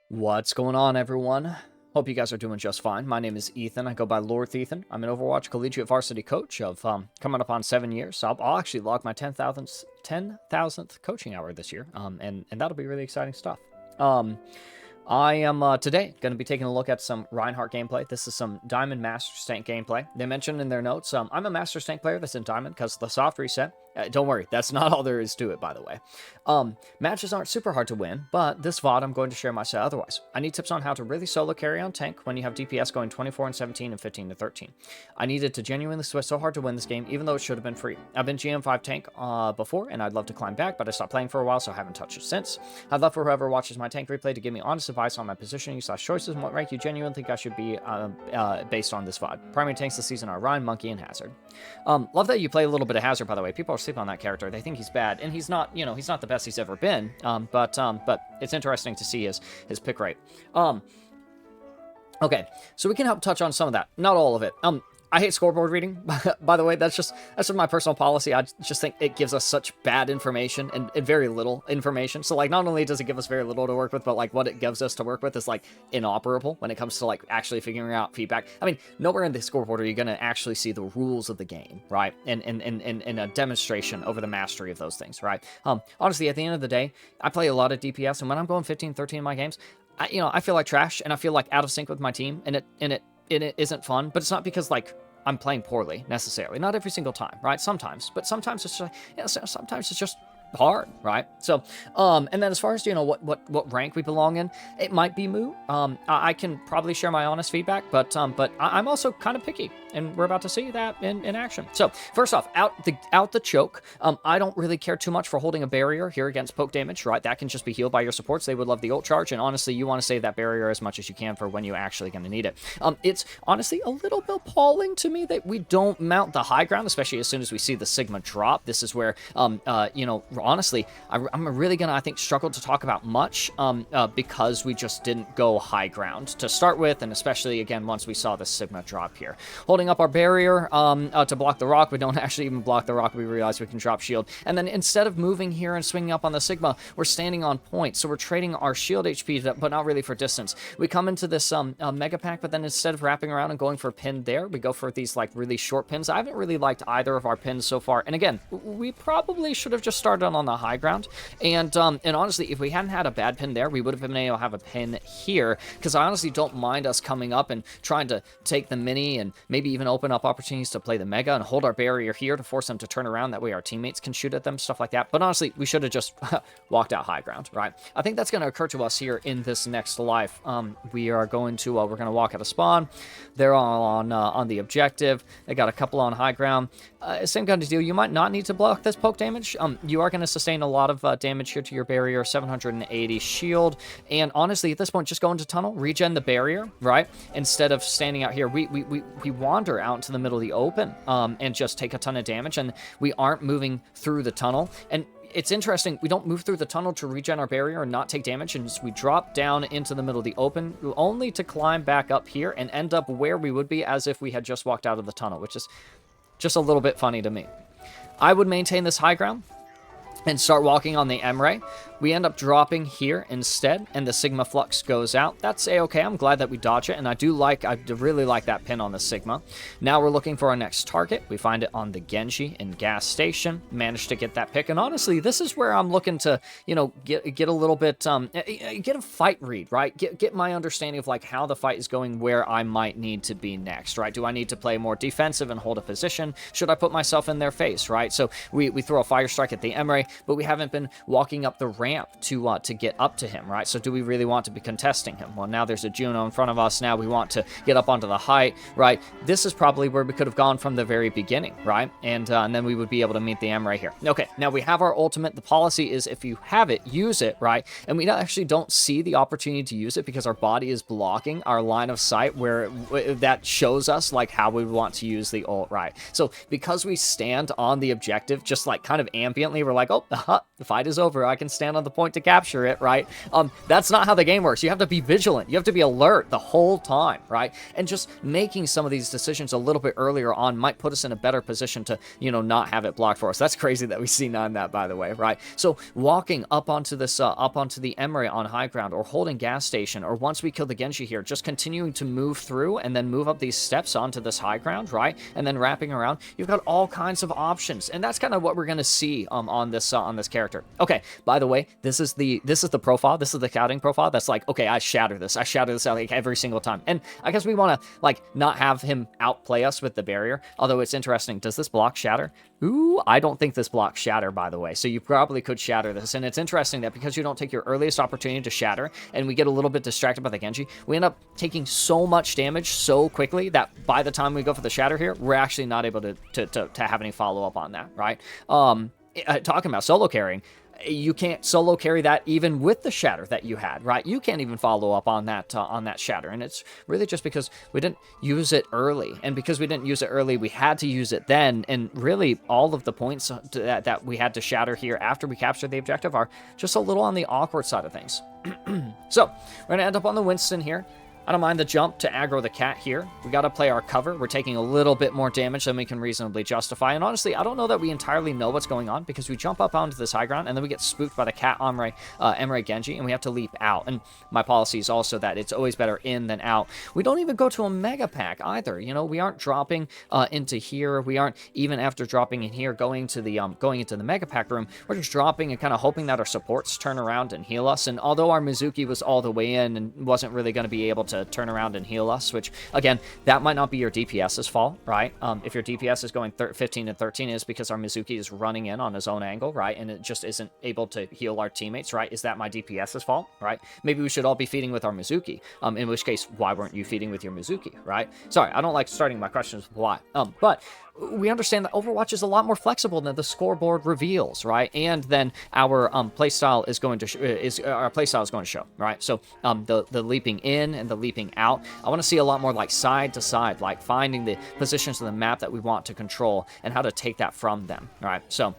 What's going on, everyone? Hope you guys are doing just fine. My name is Ethan. I go by Lord Ethan. I'm an Overwatch collegiate varsity coach of coming up on 7 years. So I'll actually log my 10,000th coaching hour this year, and that'll be really exciting stuff. I am today going to be taking a look at some Reinhardt gameplay. This is some Diamond Master Tank gameplay. They mentioned in their notes, I'm a Master Tank player that's in Diamond because of the soft reset. Don't worry, that's not all there is to it, by the way. Matches aren't super hard to win, but this VOD I'm going to share myself otherwise. I need tips on how to really solo carry on tank when you have DPS going 24 and 17 and 15 to 13. I needed to genuinely switch so hard to win this game, even though it should have been free. I've been GM5 tank before, and I'd love to climb back, but I stopped playing for a while, so I haven't touched it since. I'd love for whoever watches my tank replay to give me honest advice on my positioning / choices and what rank you genuinely think I should be based on this VOD. Primary tanks this season are Ryan, Monkey, and Hazard. Love that you play a little bit of Hazard, by the way. People are sleeping on that character. They think he's bad, and he's not, he's not the best he's ever been, but it's interesting to see his pick rate. Okay, so we can help touch on some of that. Not all of it. I hate scoreboard reading, by the way. That's just my personal policy. I just think it gives us such bad information and very little information. So, like, not only does it give us very little to work with, but, like, what it gives us to work with is, like, inoperable when it comes to, like, actually figuring out feedback. I mean, nowhere in the scoreboard are you going to actually see the rules of the game, right? And a demonstration over the mastery of those things, right? Honestly, at the end of the day, I play a lot of DPS, and when I'm going 15, 13 in my games, I feel like trash, and I feel like out of sync with my team, and it isn't fun, but it's not because, like, I'm playing poorly, necessarily. Not every single time, right? Sometimes. But sometimes it's just, sometimes it's just hard, right? So, and then as far as, what rank we belong in, it might be Moo. I can probably share my honest feedback, but I'm also kind of picky, and we're about to see that in action. So, first off, out the choke, I don't really care too much for holding a barrier here against poke damage, right? That can just be healed by your supports. They would love the ult charge, and honestly, you want to save that barrier as much as you can for when you're actually going to need it. It's honestly a little bit appalling to me that we don't mount the high ground, especially as soon as we see the Sigma drop. This is where, honestly, I'm really gonna, I think, struggle to talk about much because we just didn't go high ground to start with, and especially, again, once we saw the Sigma drop here. Holding up our barrier to block the rock, we don't actually even block the rock, we realize we can drop shield, and then instead of moving here and swinging up on the Sigma, we're standing on point, so we're trading our shield HP, but not really for distance. We come into this mega pack, but then instead of wrapping around and going for a pin there, we go for these, like, really short pins. I haven't really liked either of our pins so far, and again, we probably should have just started on the high ground, and honestly, if we hadn't had a bad pin there, we would have been able to have a pin here, because I honestly don't mind us coming up and trying to take the mini and maybe even open up opportunities to play the mega and hold our barrier here to force them to turn around. That way our teammates can shoot at them, stuff like that. But honestly, we should have just walked out high ground, right? I think that's going to occur to us here in this next life. We are going to we're going to walk out of spawn. They're all on the objective. They got a couple on high ground. Same kind of deal. You might not need to block this poke damage. You are going to sustain a lot of damage here to your barrier, 780 shield, and honestly, at this point, just go into tunnel, regen the barrier, right? Instead of standing out here, we wander out into the middle of the open and just take a ton of damage, and we aren't moving through the tunnel. And it's interesting, we don't move through the tunnel to regen our barrier and not take damage, and we drop down into the middle of the open, only to climb back up here and end up where we would be as if we had just walked out of the tunnel, which is just a little bit funny to me. I would maintain this high ground and start walking on the M-Ray. We end up dropping here instead, and the Sigma Flux goes out. That's a-okay. I'm glad that we dodge it, and I really like that pin on the Sigma. Now we're looking for our next target. We find it on the Genji in gas station. Managed to get that pick, and honestly, this is where I'm looking to, get a little bit, get a fight read, right? Get my understanding of, like, how the fight is going, where I might need to be next, right? Do I need to play more defensive and hold a position? Should I put myself in their face, right? So we throw a fire strike at the M-Ray, but we haven't been walking up the ramp to get up to him, right? So do we really want to be contesting him? Well, now there's a Juno in front of us. Now we want to get up onto the height, right? This is probably where we could have gone from the very beginning, right? And then we would be able to meet the M right here. Okay, now we have our ultimate. The policy is if you have it, use it, right? And we actually don't see the opportunity to use it because our body is blocking our line of sight where that shows us, like, how we want to use the ult, right? So because we stand on the objective, just like kind of ambiently, we're like, oh, the fight is over. I can stand in on the point to capture it, right? That's not how the game works. You have to be vigilant. You have to be alert the whole time, right? And just making some of these decisions a little bit earlier on might put us in a better position to, not have it blocked for us. That's crazy that we see none of that, by the way, right? So walking up onto this, up onto the Emery on high ground, or holding gas station, or once we kill the Genji here, just continuing to move through and then move up these steps onto this high ground, right? And then wrapping around, you've got all kinds of options, and that's kind of what we're going to see on this character. Okay, by the way, this is the profile. This is the scouting profile. That's like, okay, I shatter this out like every single time, and I guess we want to like not have him outplay us with the barrier. Although it's interesting, does this block shatter? Ooh, I don't think this blocks shatter, by the way. So you probably could shatter this, and it's interesting that because you don't take your earliest opportunity to shatter, and we get a little bit distracted by the Genji, we end up taking so much damage so quickly that by the time we go for the shatter here, we're actually not able to have any follow-up on that, right? Talking about solo carrying, you can't solo carry that even with the shatter that you had, right? You can't even follow up on that shatter, and it's really just because we didn't use it early, and because we didn't use it early, we had to use it then, and really all of the points that we had to shatter here after we captured the objective are just a little on the awkward side of things. So we're gonna end up on the Winston here. I don't mind the jump to aggro the cat here. We got to play our cover. We're taking a little bit more damage than we can reasonably justify. And honestly, I don't know that we entirely know what's going on, because we jump up onto this high ground and then we get spooked by the cat Emery Genji, and we have to leap out. And my policy is also that it's always better in than out. We don't even go to a mega pack either. We aren't dropping into here. We aren't even after dropping in here going into the mega pack room. We're just dropping and kind of hoping that our supports turn around and heal us. And although our Mizuki was all the way in and wasn't really going to be able to turn around and heal us, which again, that might not be your DPS's fault, right? If your DPS is going 15 and 13, is because our Mizuki is running in on his own angle, right? And it just isn't able to heal our teammates, right? Is that my DPS's fault, right? Maybe we should all be feeding with our Mizuki, in which case, why weren't you feeding with your Mizuki, right? Sorry, I don't like starting my questions with why, but we understand that Overwatch is a lot more flexible than the scoreboard reveals, right? And then our playstyle is going to show, right? So the leaping in and the leaping out, I want to see a lot more like side to side, like finding the positions of the map that we want to control and how to take that from them, all right? So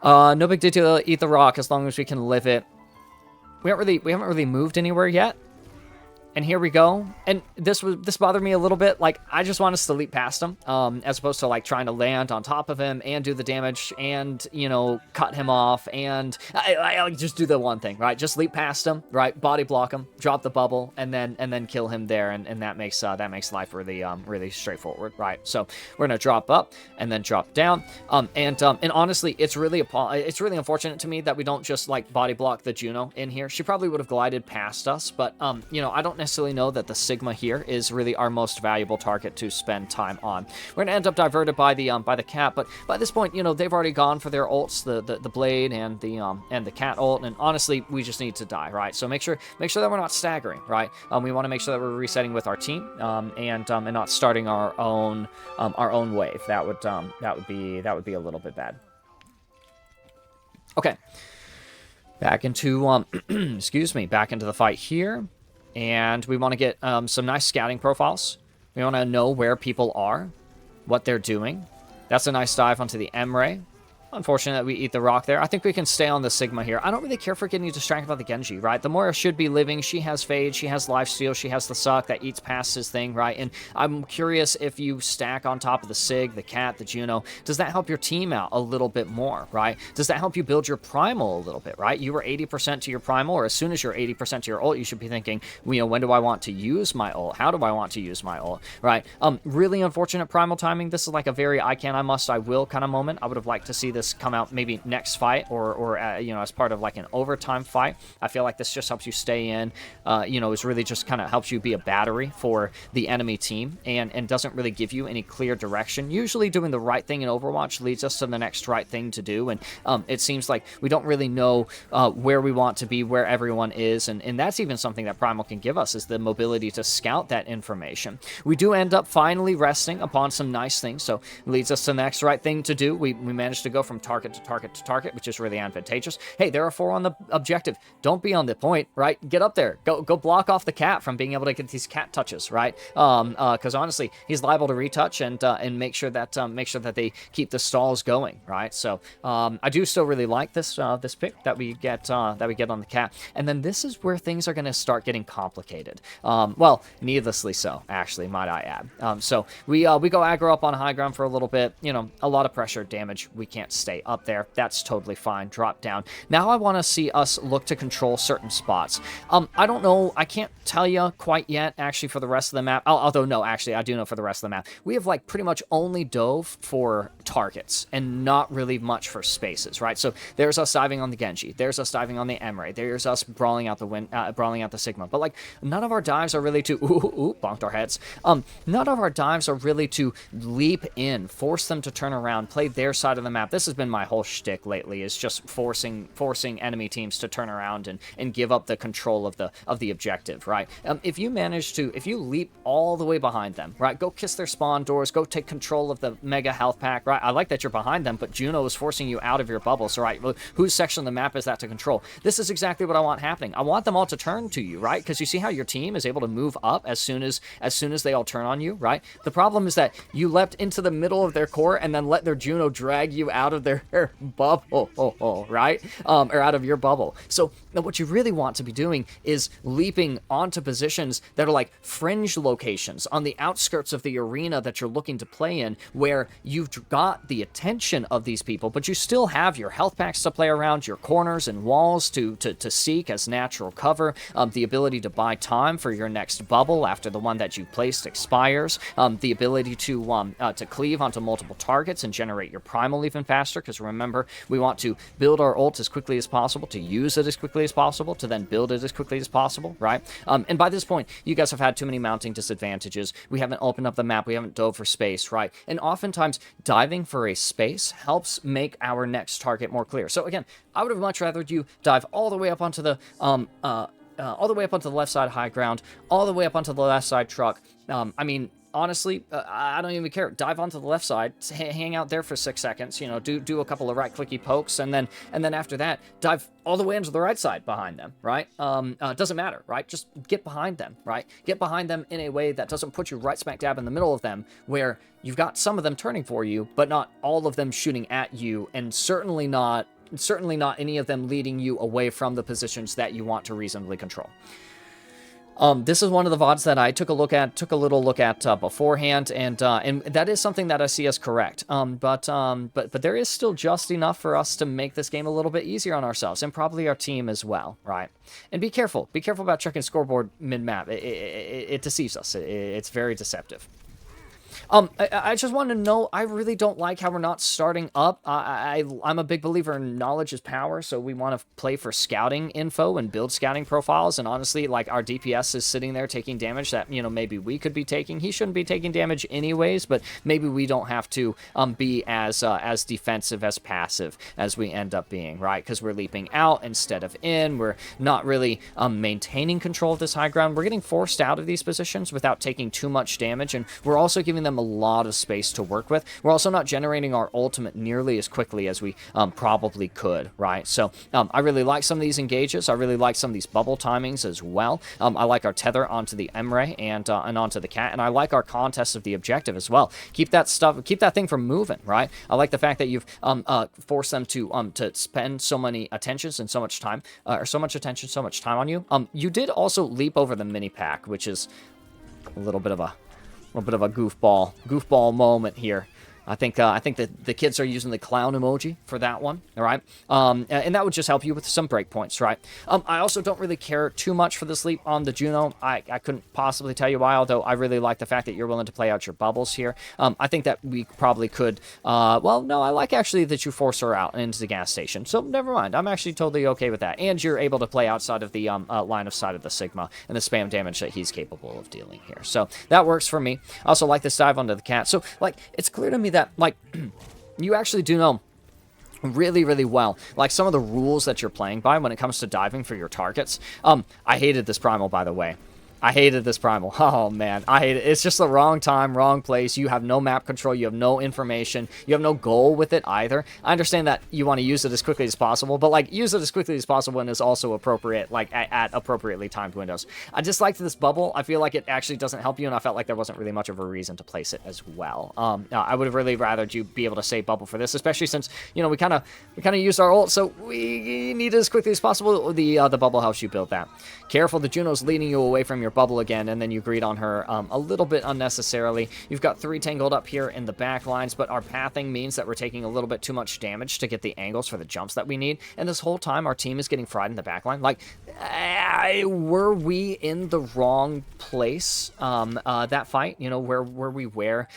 no big deal to eat the rock as long as we can live it. We haven't really moved anywhere yet. And here we go. And this bothered me a little bit. Like, I just want us to leap past him, as opposed to like trying to land on top of him and do the damage and, cut him off. And I just do the one thing, right? Just leap past him, right? Body block him, drop the bubble, and then kill him there. And that makes life really really straightforward, right? So we're gonna drop up and then drop down. And honestly, it's really unfortunate to me that we don't just like body block the Juno in here. She probably would have glided past us, but I don't necessarily know that the Sigma here is really our most valuable target to spend time on. We're gonna end up diverted by the cat, but by this point, they've already gone for their ults, the blade and the cat ult, and honestly, we just need to die, right? So make sure that we're not staggering, right? We want to make sure that we're resetting with our team, and not starting our own wave. That would be a little bit bad. Okay, back into back into the fight here. And we want to get some nice scouting profiles. We want to know where people are, what they're doing. That's a nice dive onto the Emre. Unfortunate that we eat the rock there. I think we can stay on the Sigma here. I don't really care for getting distracted by the Genji, right? The Moira should be living. She has Fade. She has Lifesteal. She has the Suck that eats past his thing, right? And I'm curious if you stack on top of the Sig, the Cat, the Juno, does that help your team out a little bit more, right? Does that help you build your Primal a little bit, right? You were 80% to your Primal, or as soon as you're 80% to your ult, you should be thinking, when do I want to use my ult? How do I want to use my ult, right? Really unfortunate Primal timing. This is like a very I can, I must, I will kind of moment. I would have liked to see this come out maybe next fight or as part of like an overtime fight. I feel like this just helps you stay in, is really just kind of helps you be a battery for the enemy team and doesn't really give you any clear direction. Usually doing the right thing in Overwatch leads us to the next right thing to do, and it seems like we don't really know where we want to be, where everyone is, and that's even something that Primal can give us, is the mobility to scout that information. We do end up finally resting upon some nice things, so it leads us to the next right thing to do. We managed to go from target to target to target, which is really advantageous. Hey, there are 4 on the objective. Don't be on the point, right? Get up there. Go block off the cat from being able to get these cat touches, right? Because honestly, he's liable to retouch and make sure that they keep the stalls going, right? So I do still really like this this pick that we get on the cat. And then this is where things are going to start getting complicated. Well, needlessly so, actually, might I add. So we go aggro up on high ground for a little bit. You know, a lot of pressure, damage. We can't stay up there. That's totally fine. Drop down. Now I want to see us look to control certain spots. I don't know. I can't tell you quite yet, actually, for the rest of the map. Although, no, actually, I do know for the rest of the map. We have, like, pretty much only dove for targets and not really much for spaces, right? So there's us diving on the Genji. There's us diving on the Emre. There's us brawling out the Sigma. But, like, none of our dives are really to... bonked our heads. None of our dives are really to leap in, force them to turn around, play their side of the map. This has been my whole shtick lately, is just forcing enemy teams to turn around and give up the control of the objective, right? If you leap all the way behind them, right? Go kiss their spawn doors, go take control of the mega health pack, right? I like that you're behind them, but Juno is forcing you out of your bubble, so right, whose section of the map is that to control? This is exactly what I want happening. I want them all to turn to you, right? Because you see how your team is able to move up as soon as they all turn on you, right? The problem is that you leapt into the middle of their core and then let their Juno drag you out of their bubble, right? Or out of your bubble. So what you really want to be doing is leaping onto positions that are like fringe locations on the outskirts of the arena that you're looking to play in, where you've got the attention of these people, but you still have your health packs to play around, your corners and walls to seek as natural cover, the ability to buy time for your next bubble after the one that you placed expires, the ability to cleave onto multiple targets and generate your primal even faster, because remember, we want to build our ult as quickly as possible, to use it as quickly as possible, to then build it as quickly as possible, right? And by this point, you guys have had too many mounting disadvantages. We haven't opened up the map. We haven't dove for space, right? And oftentimes, diving for a space helps make our next target more clear. So again, I would have much rather you dive all the way up onto the left side high ground, all the way up onto the left side truck. I mean, honestly, I don't even care. Dive onto the left side, hang out there for 6 seconds, you know, do a couple of right-clicky pokes, and then after that, dive all the way into the right side behind them, right? Doesn't matter, right? Just get behind them, right? Get behind them in a way that doesn't put you right smack dab in the middle of them, where you've got some of them turning for you, but not all of them shooting at you, and certainly not any of them leading you away from the positions that you want to reasonably control. This is one of the VODs that I took a little look at beforehand, and that is something that I see as correct. But there is still just enough for us to make this game a little bit easier on ourselves, and probably our team as well, right? And be careful about checking scoreboard mid-map. It deceives us. It's very deceptive. I just want to know, I really don't like how we're not starting up. I'm a big believer in knowledge is power, so we want to play for scouting info and build scouting profiles, and honestly, like, our DPS is sitting there taking damage that, you know, maybe we could be taking. He shouldn't be taking damage anyways, but maybe we don't have to be as defensive as passive as we end up being, right? Because we're leaping out instead of in. We're not really maintaining control of this high ground. We're getting forced out of these positions without taking too much damage, and we're also giving them a lot of space to work with. We're also not generating our ultimate nearly as quickly as we probably could, right? So I really like some of these engages. I really like some of these bubble timings as well. I like our tether onto the Emre and onto the cat, and I like our contest of the objective as well. Keep that thing from moving, right? I like the fact that you've forced them to spend so many attentions and so much time, or so much attention, so much time on you. You did also leap over the mini pack, which is a little bit of a goofball moment here. I think that the kids are using the clown emoji for that one, all right? And that would just help you with some breakpoints, right? I also don't really care too much for the sleep on the Juno. I couldn't possibly tell you why, although I really like the fact that you're willing to play out your bubbles here. I think that we probably could, well, no, I like actually that you force her out into the gas station, so never mind. I'm actually totally okay with that. And you're able to play outside of the line of sight of the Sigma and the spam damage that he's capable of dealing here. So that works for me. I also like this dive onto the cat. So, like, it's clear to me that, like, you actually do know really, really well, like, some of the rules that you're playing by when it comes to diving for your targets. I hated this primal, by the way. I hated this primal. Oh, man. I hate it. It's just the wrong time, wrong place. You have no map control. You have no information. You have no goal with it either. I understand that you want to use it as quickly as possible, but, like, use it as quickly as possible and is also appropriate, like, at appropriately timed windows. I disliked this bubble. I feel like it actually doesn't help you, and I felt like there wasn't really much of a reason to place it as well. I would have really rathered you be able to save bubble for this, especially since, you know, we kind of used our ult, so we need it as quickly as possible. The bubble helps you build that. Careful, the Juno's leading you away from your bubble again, and then you greed on her a little bit unnecessarily. You've got 3 tangled up here in the back lines, but our pathing means that we're taking a little bit too much damage to get the angles for the jumps that we need, and this whole time our team is getting fried in the back line. Like, were we in the wrong place that fight? You know, where were we where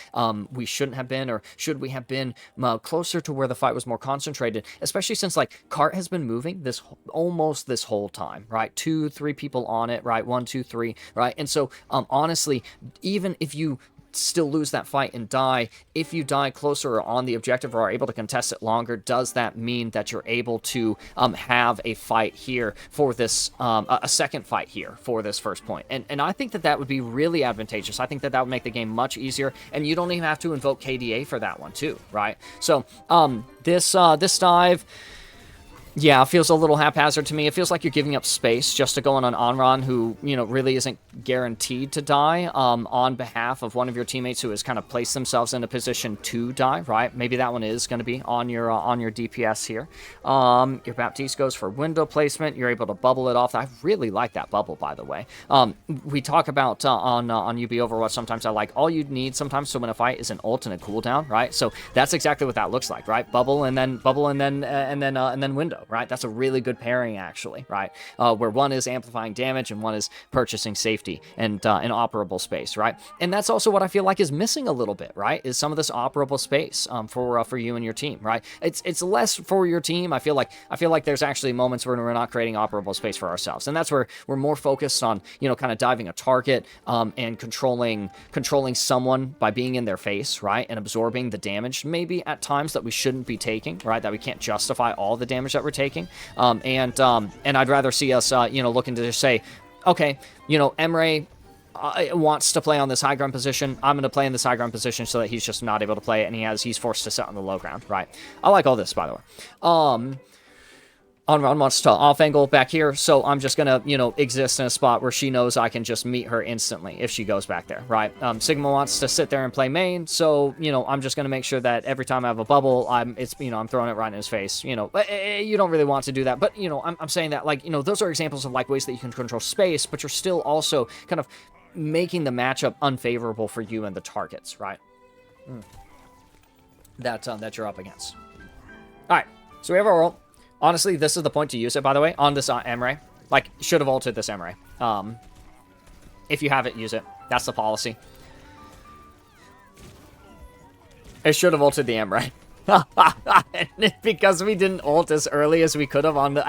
we shouldn't have been, or should we have been closer to where the fight was more concentrated, especially since, like, cart has been moving almost this whole time, right? 2, 3 people on it, right? 1, 2, 3, right? And so, honestly, even if you still lose that fight and die, if you die closer or on the objective or are able to contest it longer, does that mean that you're able to have a fight here for this, a second fight here for this first point? And I think that that would be really advantageous. I think that that would make the game much easier, and you don't even have to invoke KDA for that one too, right? So, this dive, yeah, it feels a little haphazard to me. It feels like you're giving up space just to go on an Onron who, you know, really isn't guaranteed to die on behalf of one of your teammates who has kind of placed themselves in a position to die, right? Maybe that one is going to be on your DPS here. Your Baptiste goes for window placement. You're able to bubble it off. I really like that bubble, by the way. We talk about on UB Overwatch sometimes I like all you need sometimes to win a fight is an ult and a cooldown, right? So that's exactly what that looks like, right? Bubble and then window. Right, that's a really good pairing, actually, right? Where one is amplifying damage and one is purchasing safety and an operable space, right? And that's also what I feel like is missing a little bit, right? Is some of this operable space for you and your team, right? It's less for your team. I feel like there's actually moments where we're not creating operable space for ourselves, and that's where we're more focused on, you know, kind of diving a target and controlling someone by being in their face, right, and absorbing the damage maybe at times that we shouldn't be taking, right? That we can't justify all the damage that we're taking, and I'd rather see us, you know, looking to just say, okay, you know, Emre wants to play on this high ground position. I'm going to play in this high ground position so that he's just not able to play it, and he's forced to sit on the low ground, right? I like all this, by the way. Onron wants to off angle back here, so I'm just gonna, you know, exist in a spot where she knows I can just meet her instantly if she goes back there, right? Sigma wants to sit there and play main, so, you know, I'm just gonna make sure that every time I have a bubble, I'm throwing it right in his face, you know. You don't really want to do that, but, you know, I'm saying that, like, you know, those are examples of, like, ways that you can control space, but you're still also kind of making the matchup unfavorable for you and the targets, right? That you're up against. All right, so we have our ult. Honestly, this is the point to use it, by the way, on this Emre. Like, should have ulted this Emre. If you have it, use it. That's the policy. It should have ulted the Emre. Because we didn't ult as early as we could have on the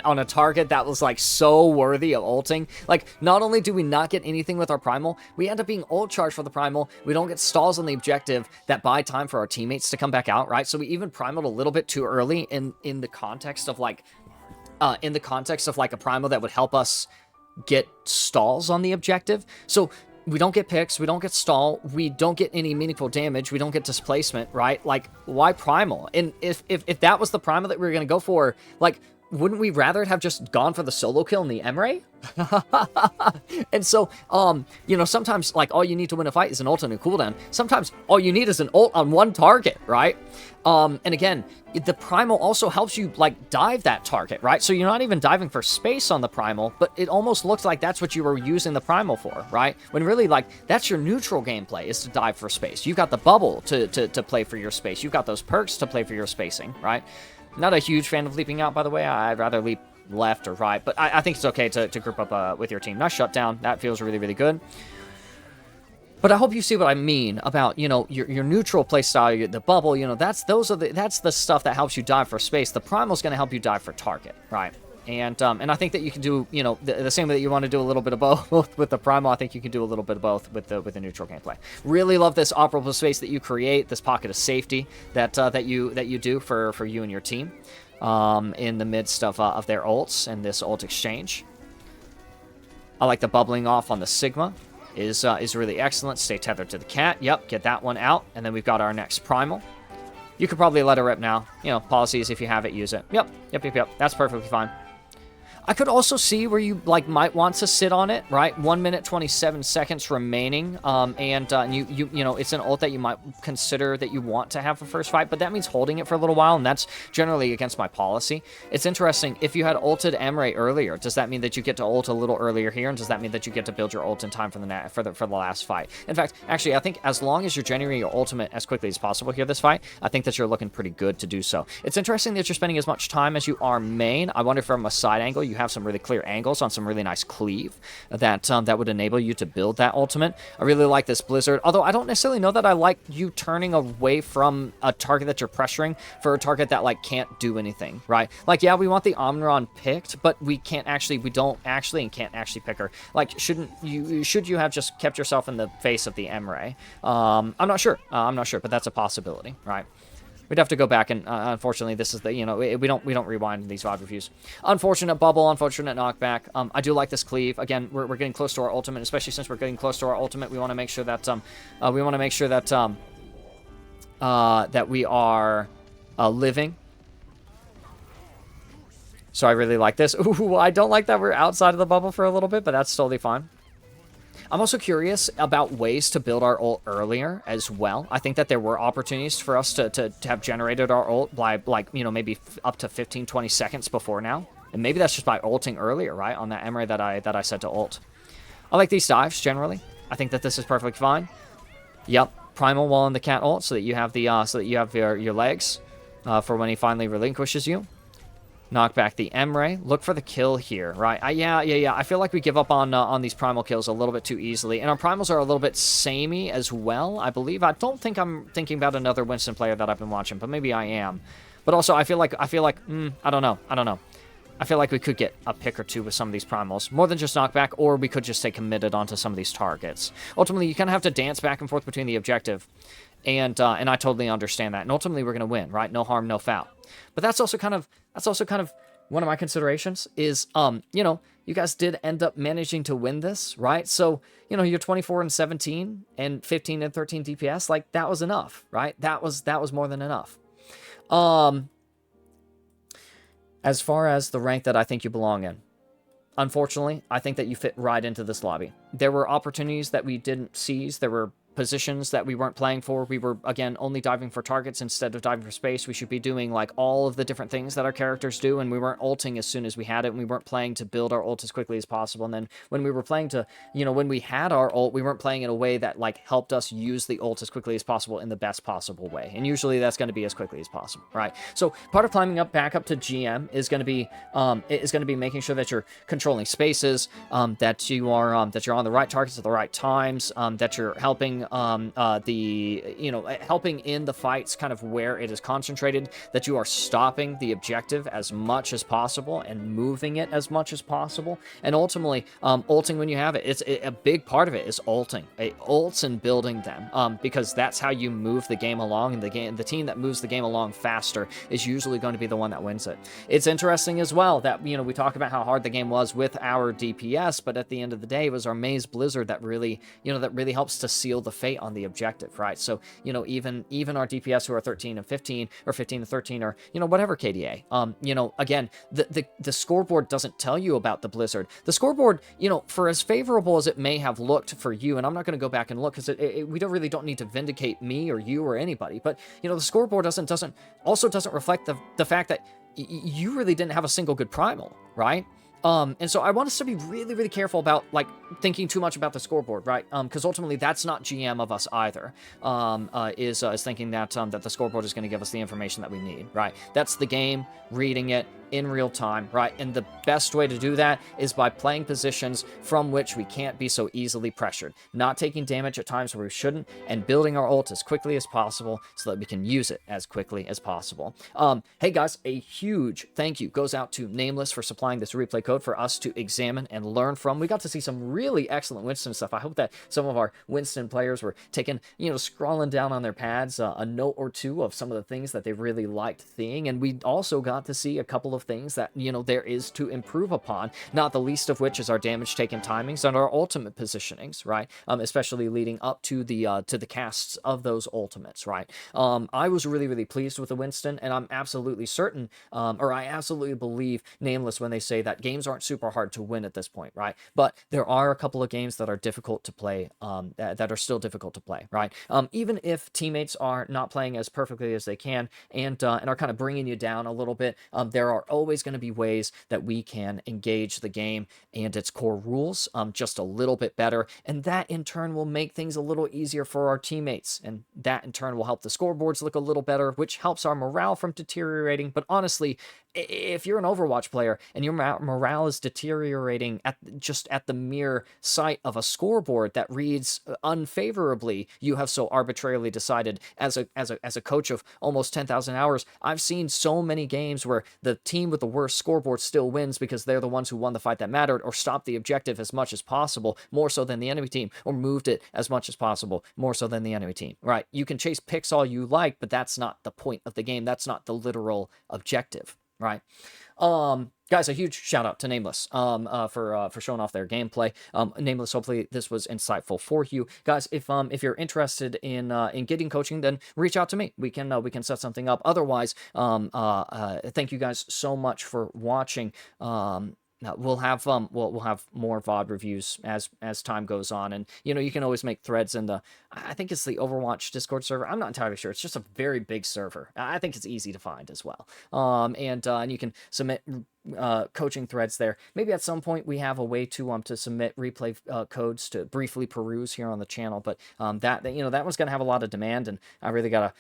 on a target that was, like, so worthy of ulting. Like, not only do we not get anything with our primal, we end up being ult charged for the primal. We don't get stalls on the objective that buy time for our teammates to come back out, right? So we even primaled a little bit too early in the context of, like, a primal that would help us get stalls on the objective. So we don't get picks, we don't get stall, we don't get any meaningful damage, we don't get displacement, right? Like, why primal? And if that was the primal that we were going to go for, like, wouldn't we rather have just gone for the solo kill in the Emre? And so, you know, sometimes, like, all you need to win a fight is an ult and a cooldown. Sometimes all you need is an ult on one target, right? And again, the primal also helps you, like, dive that target, right? So you're not even diving for space on the primal, but it almost looks like that's what you were using the primal for, right? When really, like, that's your neutral gameplay, is to dive for space. You've got the bubble to play for your space. You've got those perks to play for your spacing, right? Not a huge fan of leaping out, by the way. I'd rather leap left or right, but I think it's okay to group up with your team. Nice shutdown. That feels really, really good. But I hope you see what I mean about, you know, your neutral playstyle, the bubble, you know, that's the stuff that helps you dive for space. The primal's going to help you dive for target, right? And I think that you can do, you know, the same way that you want to do a little bit of both with the primal. I think you can do a little bit of both with the neutral gameplay. Really love this operable space that you create, this pocket of safety that you do for you and your team in the midst of their ults and this ult exchange. I like the bubbling off on the Sigma. Is really excellent. Stay tethered to the cat. Yep, get that one out. And then we've got our next primal. You could probably let it rip now. You know, policies, if you have it, use it. Yep. That's perfectly fine. I could also see where you like might want to sit on it, right? 1 minute 27 seconds remaining, and you know it's an ult that you might consider that you want to have for first fight, but that means holding it for a little while, and that's generally against my policy. It's interesting if you had ulted Emre earlier. Does that mean that you get to ult a little earlier here, and does that mean that you get to build your ult in time for the last fight? In fact, actually, I think as long as you're generating your ultimate as quickly as possible here this fight, I think that you're looking pretty good to do so. It's interesting that you're spending as much time as you are main. I wonder if from a side angle you have some really clear angles on some really nice cleave that would enable you to build that ultimate. I really like this Blizzard, although I don't necessarily know that I like you turning away from a target that you're pressuring for a target that like can't do anything, right? Like, yeah, we want the Omron picked, but we don't actually and can't actually pick her. Like, should you have just kept yourself in the face of the Emre? I'm not sure, but that's a possibility, right? We'd have to go back, and unfortunately, this is the, you know, we don't rewind these VOD reviews. Unfortunate bubble, unfortunate knockback. I do like this cleave. Again, we're getting close to our ultimate, especially since we're getting close to our ultimate. We want to make sure that that we are living. So I really like this. Ooh, I don't like that we're outside of the bubble for a little bit, but that's totally fine. I'm also curious about ways to build our ult earlier as well. I think that there were opportunities for us to have generated our ult by, like, you know, maybe up to 15, 20 seconds before now. And maybe that's just by ulting earlier, right? On that Emre that I said to ult. I like these dives, generally. I think that this is perfectly fine. Yep. Primal while in the cat ult so that you have the your legs for when he finally relinquishes you. Knock back the Emre. Look for the kill here, right? Yeah. I feel like we give up on these primal kills a little bit too easily. And our primals are a little bit samey as well, I believe. I don't think I'm thinking about another Winston player that I've been watching, but maybe I am. But also, I feel like, I don't know. I feel like we could get a pick or two with some of these primals. More than just knockback, or we could just stay committed onto some of these targets. Ultimately, you kind of have to dance back and forth between the objective. And I totally understand that. And ultimately, we're going to win, right? No harm, no foul. But that's also kind of one of my considerations is, you know, you guys did end up managing to win this, right? So, you know, you're 24-17 and 15 and 13 DPS. Like, that was enough, right? That was more than enough. As far as the rank that I think you belong in, unfortunately, I think that you fit right into this lobby. There were opportunities that we didn't seize. There were positions that we weren't playing for. We were, again, only diving for targets instead of diving for space. We should be doing, like, all of the different things that our characters do, and we weren't ulting as soon as we had it, and we weren't playing to build our ult as quickly as possible. And then when we were playing to, you know, when we had our ult, we weren't playing in a way that, like, helped us use the ult as quickly as possible in the best possible way. And usually that's going to be as quickly as possible, right? So part of climbing up back up to GM is going to be making sure that you're controlling spaces, that you're on the right targets at the right times, that you're helping helping in the fights kind of where it is concentrated, that you are stopping the objective as much as possible and moving it as much as possible, and ultimately ulting when you have it. A big part of it is ulting. Ults and building them, because that's how you move the game along, and the team that moves the game along faster is usually going to be the one that wins it. It's interesting as well that, you know, we talk about how hard the game was with our DPS, but at the end of the day, it was our Maze Blizzard that really helps to seal the fate on the objective, right? So, you know, even our DPS who are 13 and 15 or 15 and 13 or, you know, whatever KDA, you know, again, the scoreboard doesn't tell you about the Blizzard. The scoreboard, you know, for as favorable as it may have looked for you, and I'm not going to go back and look because we don't need to vindicate me or you or anybody, but, you know, the scoreboard doesn't reflect the fact that you really didn't have a single good primal, right? And so I want us to be really, really careful about, like, thinking too much about the scoreboard, right? Because ultimately that's not GM of us either, is thinking that the scoreboard is going to give us the information that we need, right? That's the game, reading it in real time, right? And the best way to do that is by playing positions from which we can't be so easily pressured, not taking damage at times where we shouldn't, and building our ult as quickly as possible so that we can use it as quickly as possible. Hey guys, a huge thank you goes out to Nameless for supplying this replay code for us to examine and learn from. We got to see some really excellent Winston stuff. I hope that some of our Winston players were taking, scrolling down on their pads a note or two of some of the things that they really liked seeing. And we also got to see a couple of things that, there is to improve upon, not the least of which is our damage taken timings and our ultimate positionings, right? Especially leading up to the casts of those ultimates, right? I was really, really pleased with the Winston, and I'm absolutely certain, or I absolutely believe Nameless when they say that games aren't super hard to win at this point, right? But there are a couple of games that are difficult to play, that are still difficult to play, right? Even if teammates are not playing as perfectly as they can and are kind of bringing you down a little bit, there are always going to be ways that we can engage the game and its core rules just a little bit better, and that in turn will make things a little easier for our teammates, and that in turn will help the scoreboards look a little better, which helps our morale from deteriorating. But honestly, if you're an Overwatch player and your morale is deteriorating at the mere sight of a scoreboard that reads unfavorably, you have so arbitrarily decided. As a coach of almost 10,000 hours, I've seen so many games where the team with the worst scoreboard still wins because they're the ones who won the fight that mattered, or stopped the objective as much as possible, more so than the enemy team, or moved it as much as possible, more so than the enemy team. Right? You can chase picks all you like, but that's not the point of the game. That's not the literal objective. Right? Guys, a huge shout out to Nameless for showing off their gameplay. Nameless, hopefully this was insightful for you guys. If you're interested in getting coaching, then reach out to me. We can set something up. Otherwise, thank you guys so much for watching. We'll have more VOD reviews as time goes on, and you can always make threads in I think it's the Overwatch Discord server. I'm not entirely sure. It's just a very big server. I think it's easy to find as well. And you can submit coaching threads there. Maybe at some point we have a way to submit replay codes to briefly peruse here on the channel, but that one's gonna have a lot of demand, and I really gotta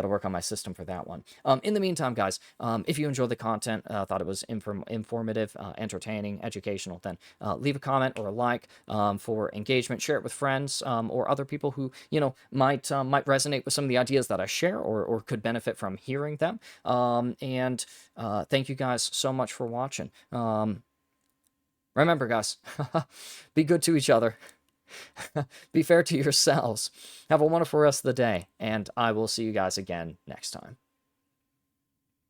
work on my system for that one. In the meantime, guys, if you enjoyed the content, thought it was informative, entertaining, educational, then leave a comment or a like for engagement. Share it with friends or other people who might resonate with some of the ideas that I share, or could benefit from hearing them. And thank you guys so much for watching. Remember, guys, be good to each other. Be fair to yourselves. Have a wonderful rest of the day, and I will see you guys again next time.